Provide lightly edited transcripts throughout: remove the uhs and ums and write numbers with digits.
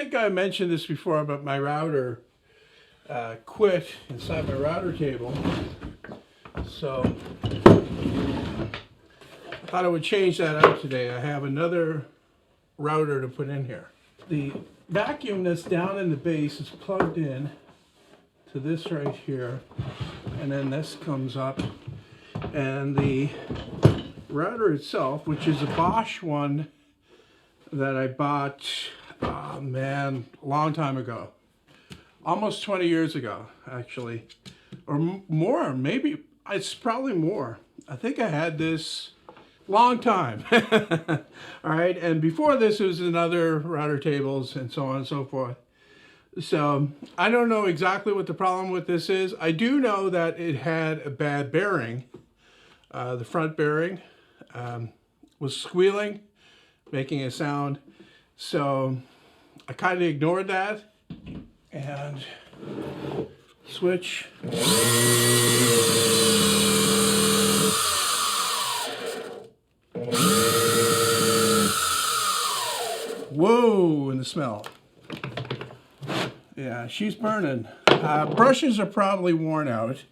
think I mentioned this before, but my router quit inside my router table. So I thought I would change that out today. I have another router to put in here. The vacuum that's down in the base is plugged in to this right here, and then this comes up, and the router itself, which is a Bosch one that I bought, oh man, a long time ago, almost 20 years ago actually, or more, maybe it's probably more. I think I had this long time. All right, and before this it was in other router tables and so on and so forth. So I don't know exactly what the problem with this is. I do know that it had a bad bearing. The front bearing was squealing, making a sound. So I kind of ignored that and switch. Whoa, and the smell. Yeah, she's burning. Brushes are probably worn out.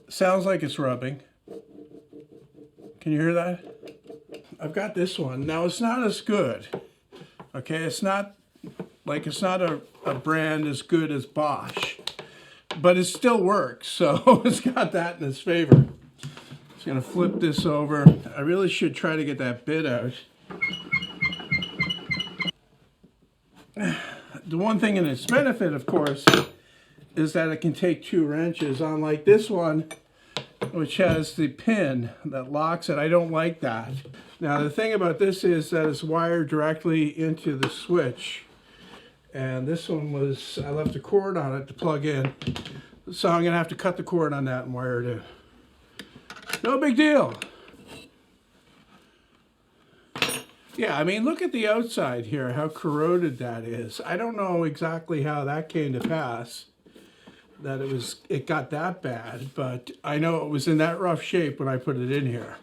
Sounds like it's rubbing. Can you hear that? I've got this one. Now it's not as good. Okay, it's not a brand as good as Bosch, but it still works. So it's got that in its favor. Just gonna flip this over. I really should try to get that bit out. The one thing in its benefit, of course, is that it can take 2 wrenches, unlike this one, which has the pin that locks it. I don't like that. Now, the thing about this is that it's wired directly into the switch. And this one was, I left a cord on it to plug in. So I'm gonna have to cut the cord on that and wire it in. No big deal. Yeah, I mean, look at the outside here, how corroded that is. I don't know exactly how that came to pass, that it got that bad, but I know it was in that rough shape when I put it in here.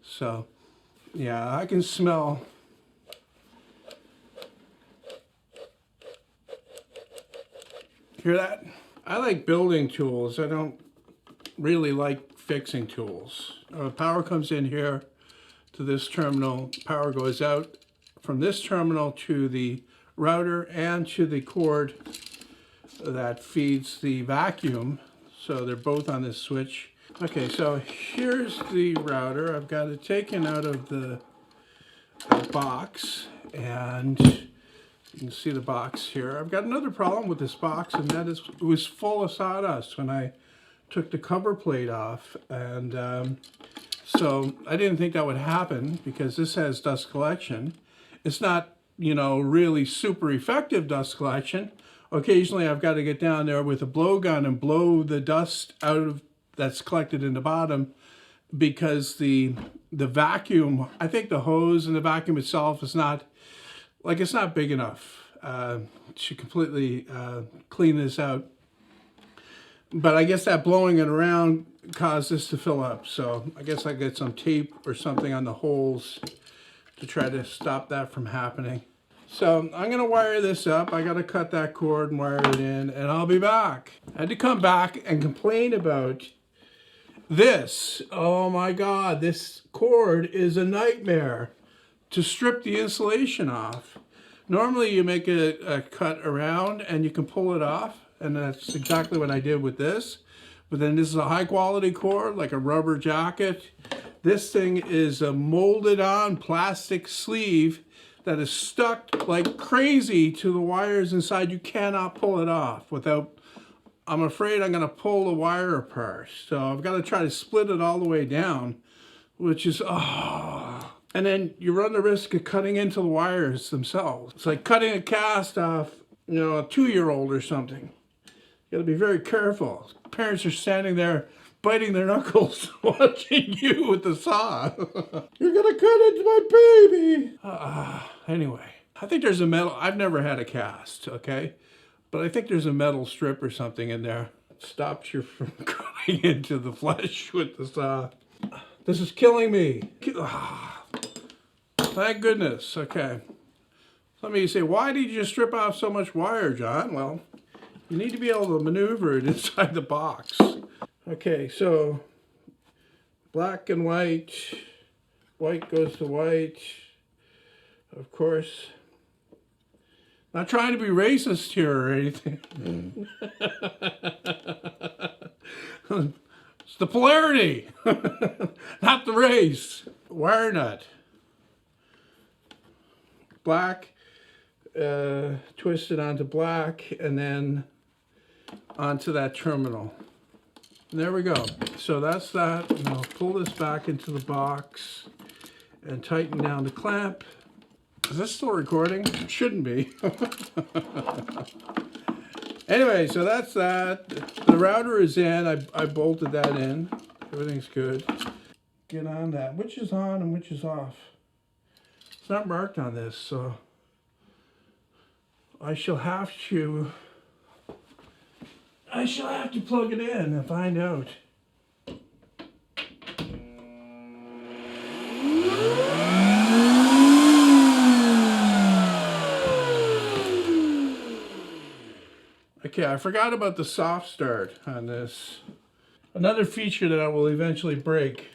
So, yeah, I can smell. Hear that? I like building tools. I don't really like fixing tools. Power comes in here to this terminal. Power goes out from this terminal to the router and to the cord that feeds the vacuum. So they're both on this switch. Okay, so here's the router. I've got it taken out of the box, and you can see the box here. I've got another problem with this box, and that is it was full of sawdust when I took the cover plate off, and so I didn't think that would happen because this has dust collection. It's not, you know, really super effective dust collection. Occasionally I've got to get down there with a blowgun and blow the dust out of that's collected in the bottom, because the vacuum, I think the hose and the vacuum itself is not, like, it's not big enough to completely clean this out. But I guess that blowing it around caused this to fill up. So I guess I get some tape or something on the holes to try to stop that from happening. So I'm gonna wire this up. I gotta cut that cord and wire it in, and I'll be back. I had to come back and complain about this. Oh my God, this cord is a nightmare to strip the insulation off. Normally you make a cut around and you can pull it off, and that's exactly what I did with this. But then this is a high quality cord, like a rubber jacket. This thing is a molded on plastic sleeve that is stuck like crazy to the wires inside. You cannot pull it off without, I'm afraid I'm gonna pull the wire apart. So I've got to try to split it all the way down, which is, oh. And then you run the risk of cutting into the wires themselves. It's like cutting a cast off, you know, a 2-year-old or something. You gotta be very careful. Parents are standing there biting their knuckles watching you with the saw. You're gonna cut into my baby. Anyway, I think there's a metal, I've never had a cast, okay? But I think there's a metal strip or something in there. It stops you from cutting into the flesh with the saw. This is killing me. Thank goodness, okay. Let me say, why did you strip off so much wire, John? Well, you need to be able to maneuver it inside the box. Okay, so black and white, white goes to white, of course. Not trying to be racist here or anything. It's the polarity, not the race. Wire nut. Black, twisted onto black, and then onto that terminal. And there we go. So that's that. And I'll pull this back into the box and tighten down the clamp. Is this still recording? It shouldn't be. Anyway, so that's that. The router is in. I bolted that in. Everything's good. Get on that. Which is on and which is off? It's not marked on this, so I shall have to plug it in and find out. Okay, I forgot about the soft start on this. Another feature that I will eventually break.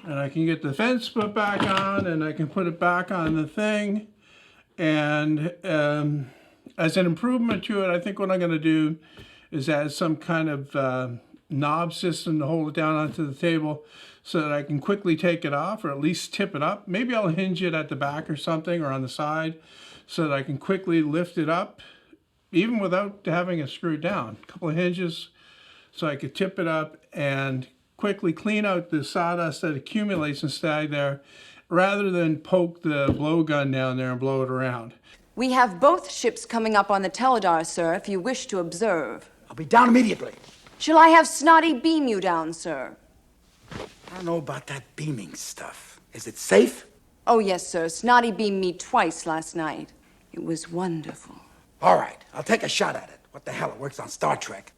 And I can get the fence put back on, and I can put it back on the thing. And as an improvement to it, I think what I'm going to do is add some kind of knob system to hold it down onto the table so that I can quickly take it off, or at least tip it up. Maybe I'll hinge it at the back or something, or on the side, so that I can quickly lift it up, even without having it screwed down. A couple of hinges so I could tip it up and quickly clean out the sawdust that accumulates inside there, rather than poke the blowgun down there and blow it around. We have both ships coming up on the Teledar, sir, if you wish to observe. I'll be down immediately. Shall I have Snotty beam you down, sir? I don't know about that beaming stuff. Is it safe? Oh, yes, sir. Snotty beamed me twice last night. It was wonderful. All right, I'll take a shot at it. What the hell, it works on Star Trek.